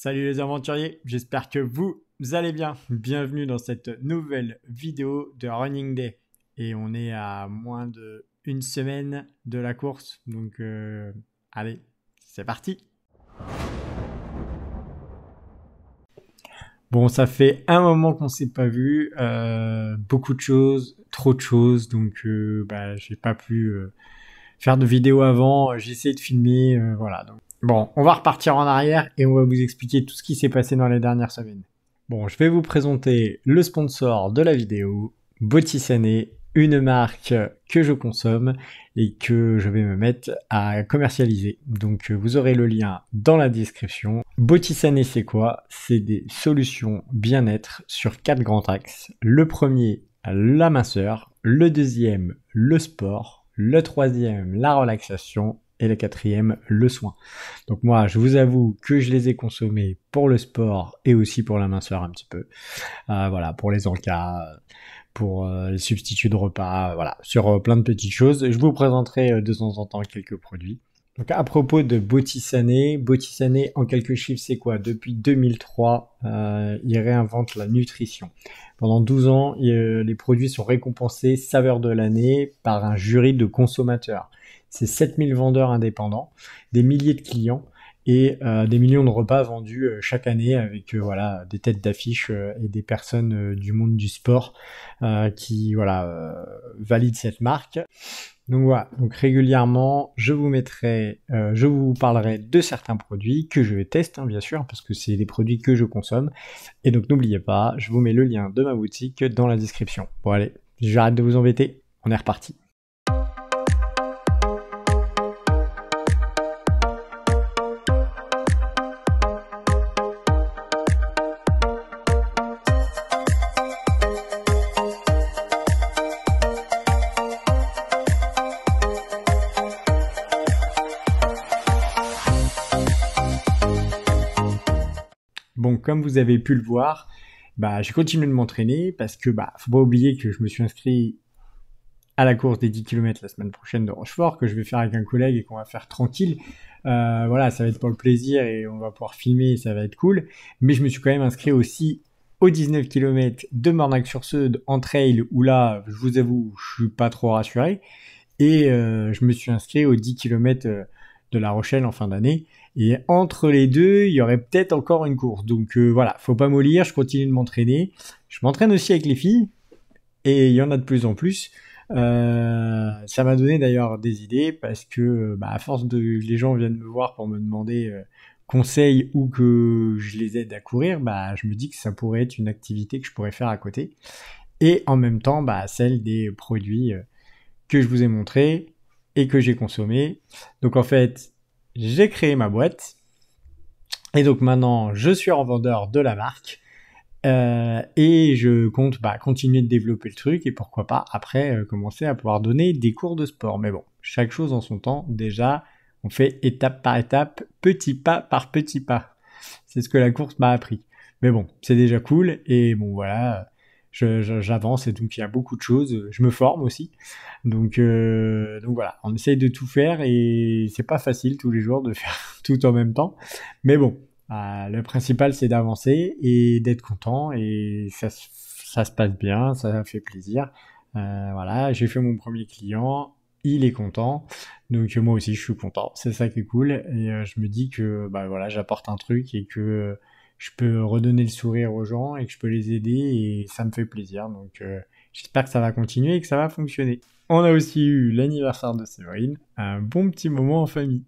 Salut les aventuriers, j'espère que vous allez bien. Bienvenue dans cette nouvelle vidéo de Running Day. Et on est à moins d'une semaine de la course, donc allez, c'est parti. Bon, ça fait un moment qu'on s'est pas vu, beaucoup de choses, trop de choses, donc j'ai pas pu faire de vidéo avant, j'ai essayé de filmer, voilà. Donc, bon, on va repartir en arrière et on va vous expliquer tout ce qui s'est passé dans les dernières semaines. Bon, je vais vous présenter le sponsor de la vidéo, Botissané, une marque que je consomme et que je vais me mettre à commercialiser. Donc vous aurez le lien dans la description. Botissané, c'est quoi? C'est des solutions bien-être sur 4 grands axes. Le premier, la minceur. Le deuxième, le sport. Le troisième, la relaxation. Et le quatrième, le soin. Donc moi, je vous avoue que je les ai consommés pour le sport et aussi pour la minceur un petit peu. Voilà, pour les encas, pour les substituts de repas, voilà, sur plein de petites choses. Je vous présenterai de temps en temps quelques produits. Donc à propos de Botissané, Botissané en quelques chiffres, c'est quoi? Depuis 2003, il réinvente la nutrition. Pendant 12 ans, les produits sont récompensés saveur de l'année par un jury de consommateurs. C'est 7000 vendeurs indépendants, des milliers de clients et des millions de repas vendus chaque année avec voilà, des têtes d'affiche et des personnes du monde du sport qui valident cette marque. Donc voilà, donc régulièrement, je vous parlerai de certains produits que je teste, bien sûr, parce que c'est des produits que je consomme. Et donc n'oubliez pas, je vous mets le lien de ma boutique dans la description. Bon allez, j'arrête de vous embêter, on est reparti. Bon, comme vous avez pu le voir, j'ai continué de m'entraîner parce que faut pas oublier que je me suis inscrit à la course des 10 km la semaine prochaine de Rochefort, que je vais faire avec un collègue et qu'on va faire tranquille. Voilà, ça va être pour le plaisir et on va pouvoir filmer et ça va être cool. Mais je me suis quand même inscrit aussi aux 19 km de Mornac-sur-Saude en trail où là, je vous avoue, je suis pas trop rassuré. Et je me suis inscrit aux 10 km de La Rochelle en fin d'année. Et entre les deux, il y aurait peut-être encore une course. Donc voilà, faut pas mollir, je continue de m'entraîner. Je m'entraîne aussi avec les filles, et il y en a de plus en plus. Ça m'a donné d'ailleurs des idées, parce que à force de les gens viennent me voir pour me demander conseils ou que je les aide à courir, je me dis que ça pourrait être une activité que je pourrais faire à côté. Et en même temps, celle des produits que je vous ai montrés et que j'ai consommés. Donc en fait, j'ai créé ma boîte et donc maintenant je suis revendeur de la marque et je compte continuer de développer le truc et pourquoi pas après commencer à pouvoir donner des cours de sport. Mais bon, chaque chose en son temps. Déjà, on fait étape par étape, petit pas par petit pas. C'est ce que la course m'a appris. Mais bon, c'est déjà cool et bon voilà, j'avance et donc il y a beaucoup de choses. Je me forme aussi. Donc voilà, on essaye de tout faire et c'est pas facile tous les jours de faire tout en même temps. Mais bon, le principal c'est d'avancer et d'être content et ça se passe bien, ça fait plaisir. Voilà, j'ai fait mon premier client, il est content, donc moi aussi je suis content. C'est ça qui est cool et je me dis que voilà, j'apporte un truc et que je peux redonner le sourire aux gens et que je peux les aider et ça me fait plaisir. Donc j'espère que ça va continuer et que ça va fonctionner. On a aussi eu l'anniversaire de Séverine, un bon petit moment en famille.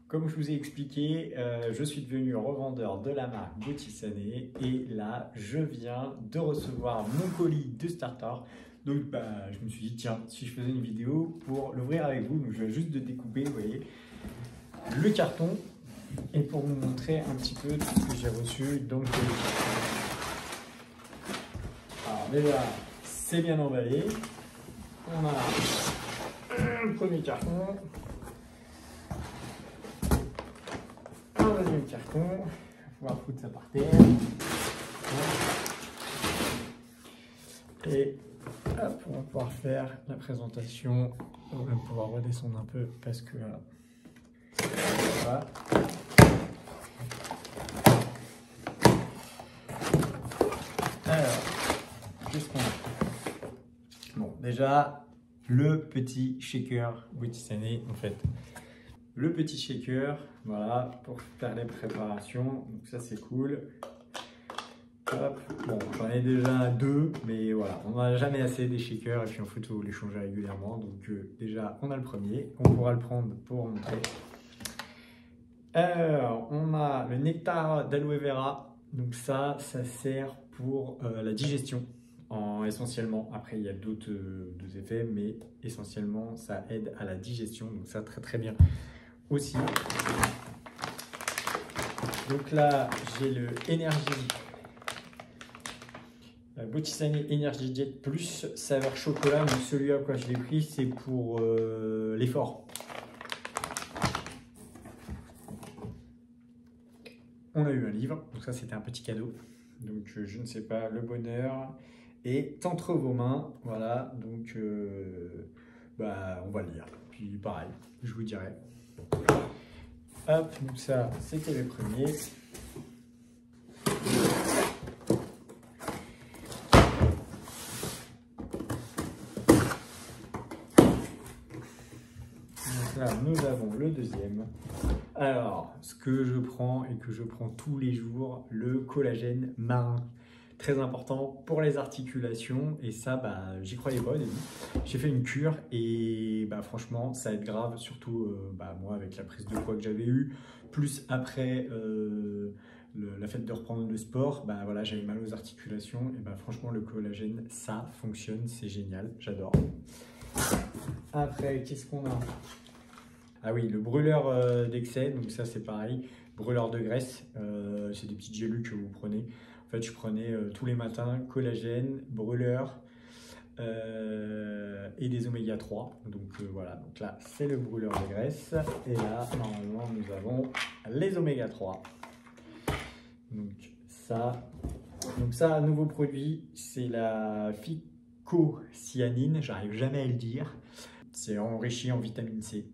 Comme je vous ai expliqué, je suis devenu revendeur de la marque Botissané et là, je viens de recevoir mon colis de starter. Donc, je me suis dit, tiens, si je faisais une vidéo pour l'ouvrir avec vous, donc je vais juste de découper, vous voyez, le carton et pour vous montrer un petit peu tout ce que j'ai reçu dans le colis. Alors déjà, c'est bien emballé. On a un premier carton, un deuxième carton, on va pouvoir foutre ça par terre. Et hop, on va pouvoir faire la présentation. On va pouvoir redescendre un peu parce que voilà. Alors, qu'est-ce qu'on a? Bon, déjà, le petit shaker Boutisané, en fait. Le petit shaker, voilà, pour faire les préparations. Donc ça, c'est cool. Hop. Bon, j'en ai déjà 2, mais voilà, on n'a jamais assez des shakers et puis en faut les changer régulièrement. Donc déjà, on a le premier, on pourra le prendre pour montrer. Alors, on a le nectar d'aloe vera. Donc ça sert pour la digestion essentiellement. Après, il y a d'autres effets, mais essentiellement, ça aide à la digestion. Donc ça, très très bien aussi. Donc là, j'ai le Energy. Boutisané Energy Jet Plus saveur chocolat. Donc celui-là, quoi, je l'ai pris, c'est pour l'effort. On a eu un livre, donc ça c'était un petit cadeau. Donc je ne sais pas, le bonheur est entre vos mains. Voilà, donc on va le lire. Puis pareil, je vous dirai. Hop, donc ça c'était le premier. Donc là nous avons le deuxième. Alors, ce que je prends et que je prends tous les jours, le collagène marin. Très important pour les articulations et ça, j'y croyais pas au début. J'ai fait une cure et franchement, ça aide grave, surtout moi avec la prise de poids que j'avais eue, plus après la fête de reprendre le sport, voilà, j'avais mal aux articulations et franchement le collagène, ça fonctionne, c'est génial, j'adore. Après, qu'est-ce qu'on a? Ah oui, le brûleur d'excès, donc ça c'est pareil, brûleur de graisse, c'est des petites gélules que vous prenez. En fait, je prenais tous les matins collagène, brûleur et des oméga 3. Donc voilà, donc là c'est le brûleur de graisse. Et là, normalement, nous avons les oméga 3. Donc ça, nouveau produit, c'est la phycocyanine, j'arrive jamais à le dire. C'est enrichi en vitamine C.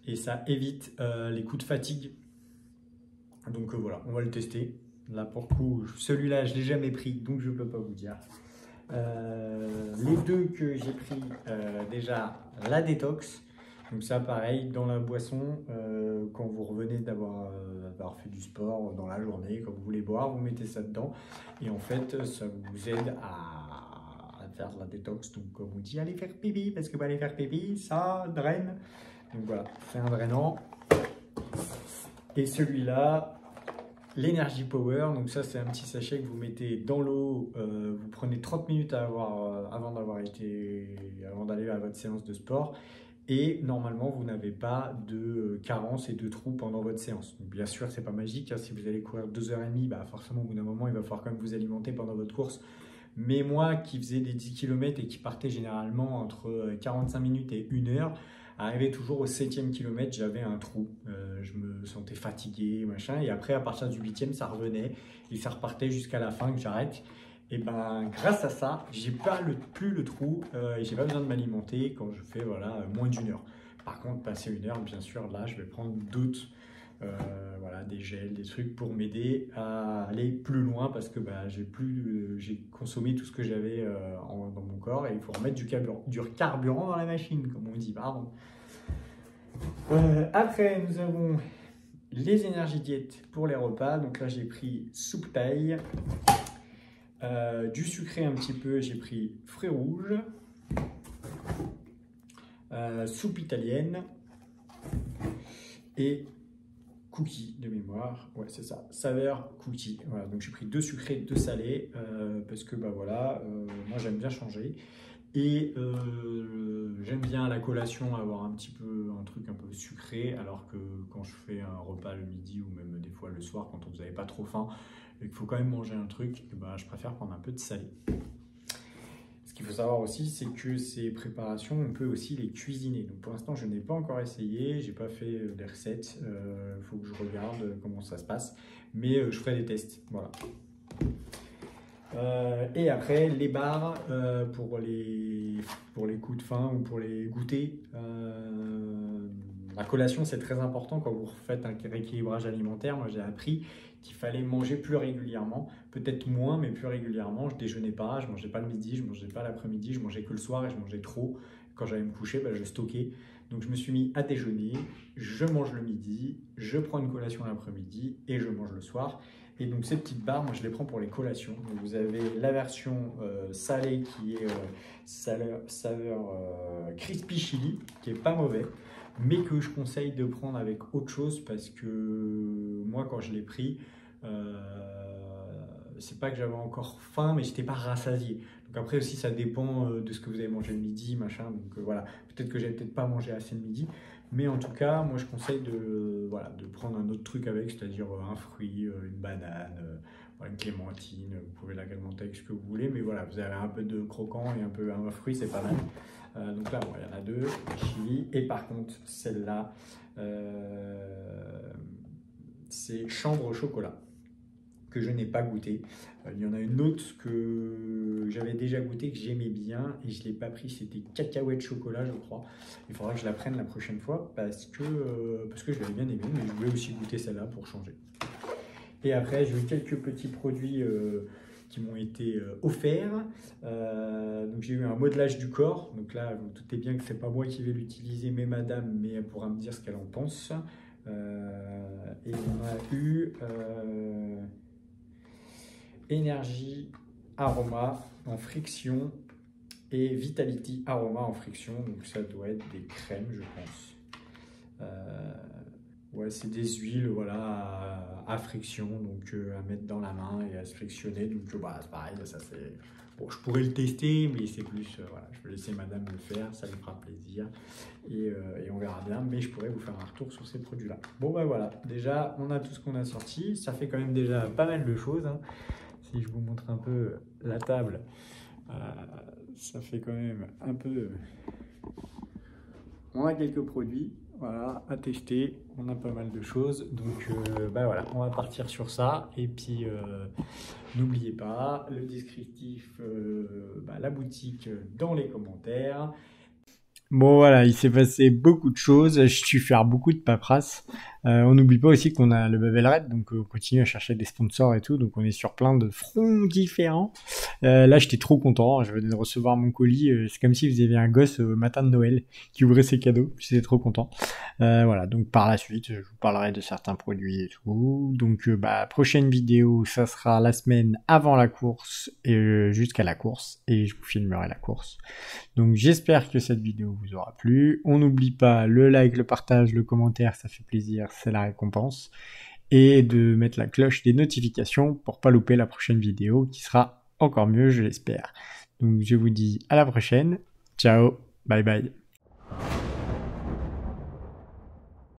Et ça évite les coups de fatigue. Donc voilà, on va le tester. Là pour le coup, celui-là je ne l'ai jamais pris, donc je ne peux pas vous dire. Les deux que j'ai pris, déjà la détox. Donc ça pareil, dans la boisson, quand vous revenez d'avoir fait du sport dans la journée, quand vous voulez boire, vous mettez ça dedans. Et en fait, ça vous aide à faire de la détox. Donc comme on dit, allez faire pipi, parce que aller faire pipi, ça draine. Donc voilà, c'est un drainant. Et celui-là, l'Energy Power, donc ça c'est un petit sachet que vous mettez dans l'eau, vous prenez 30 minutes avant d'aller à votre séance de sport. Et normalement, vous n'avez pas de carence et de trous pendant votre séance. Donc, bien sûr, c'est pas magique. Hein, si vous allez courir 2h30, forcément, au bout d'un moment, il va falloir quand même vous alimenter pendant votre course. Mais moi, qui faisais des 10 km et qui partais généralement entre 45 minutes et 1 heure, arrivé toujours au 7e kilomètre, j'avais un trou. Je me sentais fatigué, machin. Et après, à partir du 8e, ça revenait et ça repartait jusqu'à la fin que j'arrête. Et grâce à ça, j'ai pas plus le trou et j'ai pas besoin de m'alimenter quand je fais moins d'1 heure. Par contre, passer 1 heure, bien sûr, là, je vais prendre d'autres, des gels, des trucs pour m'aider à aller plus loin parce que j'ai consommé tout ce que j'avais dans mon corps et il faut remettre du carburant dans la machine, comme on dit, pardon. Après, nous avons les énergies diètes pour les repas. Donc là, j'ai pris soupe taille. Du sucré un petit peu, j'ai pris fruits rouges, soupe italienne et cookies de mémoire. Ouais, c'est ça, saveur cookie. Voilà, donc j'ai pris 2 sucrés, 2 salés parce que moi j'aime bien changer. Et j'aime bien à la collation avoir un truc un peu sucré, alors que quand je fais un repas le midi ou même des fois le soir, quand vous n'avez pas trop faim et qu'il faut quand même manger un truc, je préfère prendre un peu de salé. Ce qu'il faut savoir aussi, c'est que ces préparations, on peut aussi les cuisiner. Donc pour l'instant, je n'ai pas encore essayé, j'ai pas fait des recettes. Il faut que je regarde comment ça se passe, mais je ferai des tests. Voilà. Et après, les bars pour les coups de faim ou pour les goûters. La collation, c'est très important quand vous faites un rééquilibrage alimentaire. Moi, j'ai appris qu'il fallait manger plus régulièrement, peut-être moins, mais plus régulièrement. Je déjeunais pas, je mangeais pas le midi, je mangeais pas l'après-midi, je mangeais que le soir et je mangeais trop. Quand j'allais me coucher, je stockais. Donc, je me suis mis à déjeuner, je mange le midi, je prends une collation l'après-midi et je mange le soir. Et donc ces petites barres, moi je les prends pour les collations. Donc, vous avez la version salée qui est saveur crispy chili, qui est pas mauvais, mais que je conseille de prendre avec autre chose parce que moi quand je l'ai pris, c'est pas que j'avais encore faim, mais j'étais pas rassasié. Donc après aussi ça dépend de ce que vous avez mangé le midi, machin. Donc voilà, peut-être que j'avais peut-être pas mangé assez le midi. Mais en tout cas, moi je conseille de prendre un autre truc avec, c'est-à-dire un fruit, une banane, une clémentine, vous pouvez l'agrémenter avec ce que vous voulez, mais voilà, vous avez un peu de croquant et un peu un fruit, c'est pas mal. Donc là, bon, il y en a deux, chili, et par contre, celle-là, c'est chambre au chocolat, que je n'ai pas goûté. Il y en a une autre que j'avais déjà goûté, que j'aimais bien, et je ne l'ai pas pris, c'était cacahuète chocolat, je crois. Il faudra que je la prenne la prochaine fois, parce que je l'avais bien aimé, mais je voulais aussi goûter celle-là pour changer. Et après, j'ai eu quelques petits produits qui m'ont été offerts. Donc j'ai eu un modelage du corps. Donc là, vous doutez bien que c'est pas moi qui vais l'utiliser, mais madame, mais elle pourra me dire ce qu'elle en pense. Et on a eu énergie aroma en friction et Vitality aroma en friction. Donc ça doit être des crèmes, je pense. Ouais, c'est des huiles voilà, à friction, donc à mettre dans la main et à se frictionner. Donc c'est pareil, ça c'est... Bon, je pourrais le tester, mais c'est plus... voilà, je vais laisser madame le faire, ça lui fera plaisir. Et on verra bien, mais je pourrais vous faire un retour sur ces produits-là. Bon voilà, déjà on a tout ce qu'on a sorti. Ça fait quand même déjà pas mal de choses. Hein. Si je vous montre un peu la table, ça fait quand même un peu... On a quelques produits. Voilà, à tester, on a pas mal de choses, donc voilà, on va partir sur ça, et puis n'oubliez pas, le descriptif, la boutique dans les commentaires. Bon voilà, il s'est passé beaucoup de choses, je suis faire beaucoup de paperasse. On n'oublie pas aussi qu'on a le Babel Red, donc on continue à chercher des sponsors et tout, donc on est sur plein de fronts différents. Là j'étais trop content, je venais de recevoir mon colis, c'est comme si vous aviez un gosse au matin de Noël qui ouvrait ses cadeaux, j'étais trop content. Voilà, donc par la suite je vous parlerai de certains produits et tout. Donc prochaine vidéo, ça sera la semaine avant la course et jusqu'à la course, et je vous filmerai la course. Donc j'espère que cette vidéo vous aura plu. On n'oublie pas le like, le partage, le commentaire, ça fait plaisir, c'est la récompense. Et de mettre la cloche des notifications pour pas louper la prochaine vidéo qui sera encore mieux, je l'espère. Donc je vous dis à la prochaine. Ciao, bye bye.